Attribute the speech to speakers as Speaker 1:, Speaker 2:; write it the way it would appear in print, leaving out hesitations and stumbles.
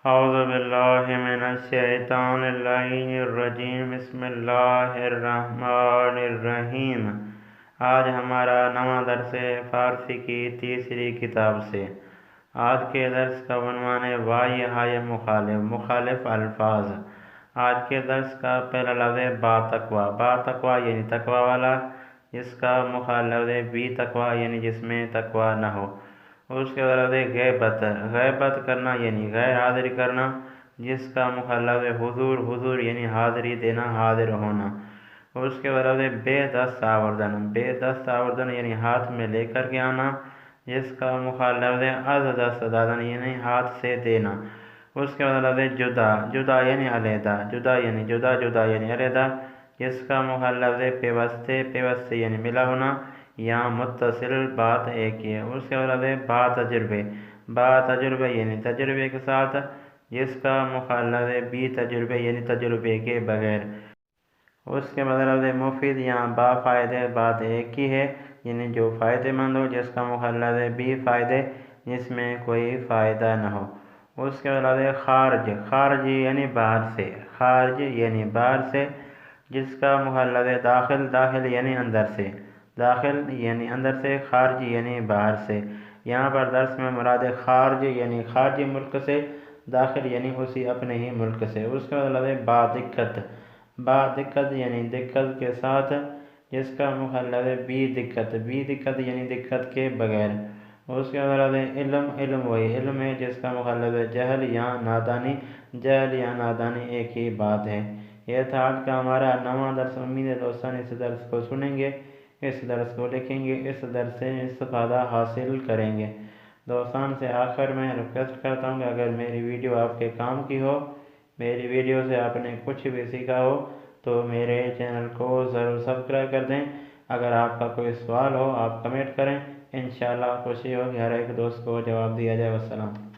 Speaker 1: اعوذ باللہ من الشیطان اللعین الرجیم بسم اللہ الرحمن الرحیم۔ آج ہمارا نواں درس ہے فارسی کی تیسری کتاب سے۔ آج کے درس کا عنوان ہے وائی ہائے مخالف الفاظ۔ آج کے درس کا پہلا لفظ ہے با تقوی۔ با تقوی یعنی تقوی والا، جس کا مخالف لفظ ہے بی تقوی یعنی جس میں تقوی نہ ہو۔ اس کے بعد ہے غیبت۔ غیبت کرنا یعنی غیر حاضری کرنا، جس کا مخالف ہے حضور یعنی حاضری دینا، حاضر ہونا۔ اس کے بعد ہے بے دست آوردن۔ بے دست آوردن یعنی ہاتھ میں لے کر کے آنا، جس کا مخالف ہے از دست دادن یعنی ہاتھ سے دینا۔ اس کے بعد ہے جدا۔ جدا یعنی علیحدہ، جدا یعنی علیحدہ، جس کا مخالف ہے پیوستے۔ پیوستے یعنی ملا ہونا یا متصل، بات ایک ہی ہے۔ اس کے بعد ہے با تجربے۔ با تجربے یعنی تجربے کے ساتھ، جس کا مخالف ہے بی تجربے یعنی تجربے کے بغیر۔ اس کے بعد ہے مفید یا با فائدے، بات ایک ہی ہے یعنی جو فائدہ مند ہو، جس کا مخالف ہے بی فائدے جس میں کوئی فائدہ نہ ہو۔ اس کے بعد ہے خارج۔ خارج یعنی باہر سے۔ خارج یعنی باہر سے، جس کا مخالف ہے داخل۔ داخل یعنی اندر سے۔ داخل یعنی اندر سے، خارج یعنی باہر سے۔ یہاں پر درس میں مراد خارج یعنی خارجی ملک سے، داخل یعنی اسی اپنے ہی ملک سے۔ اس کے بعد ہے با دقت۔ با دقت یعنی دقت کے ساتھ، جس کا مخالف ہے بی دقت۔ بی دقت یعنی دقت کے بغیر۔ اس کے بعد ہے علم۔ علم وہی علم ہے جس کا مخالف ہے جہل یا نادانی۔ جہل یا نادانی ایک ہی بات ہے۔ یہ تھا آج کا ہمارا نواں درس۔ امید ہے دوستان اس درس کو سنیں گے، اس درس کو لکھیں گے، اس درس سے استفادہ حاصل کریں گے۔ دوستان سے آخر میں ریکویسٹ کرتا ہوں کہ اگر میری ویڈیو آپ کے کام کی ہو، میری ویڈیو سے آپ نے کچھ بھی سیکھا ہو، تو میرے چینل کو ضرور سبسکرائب کر دیں۔ اگر آپ کا کوئی سوال ہو آپ کمنٹ کریں، انشاءاللہ کوشش ہوگی ہر ایک دوست کو جواب دیا جائے۔ والسلام۔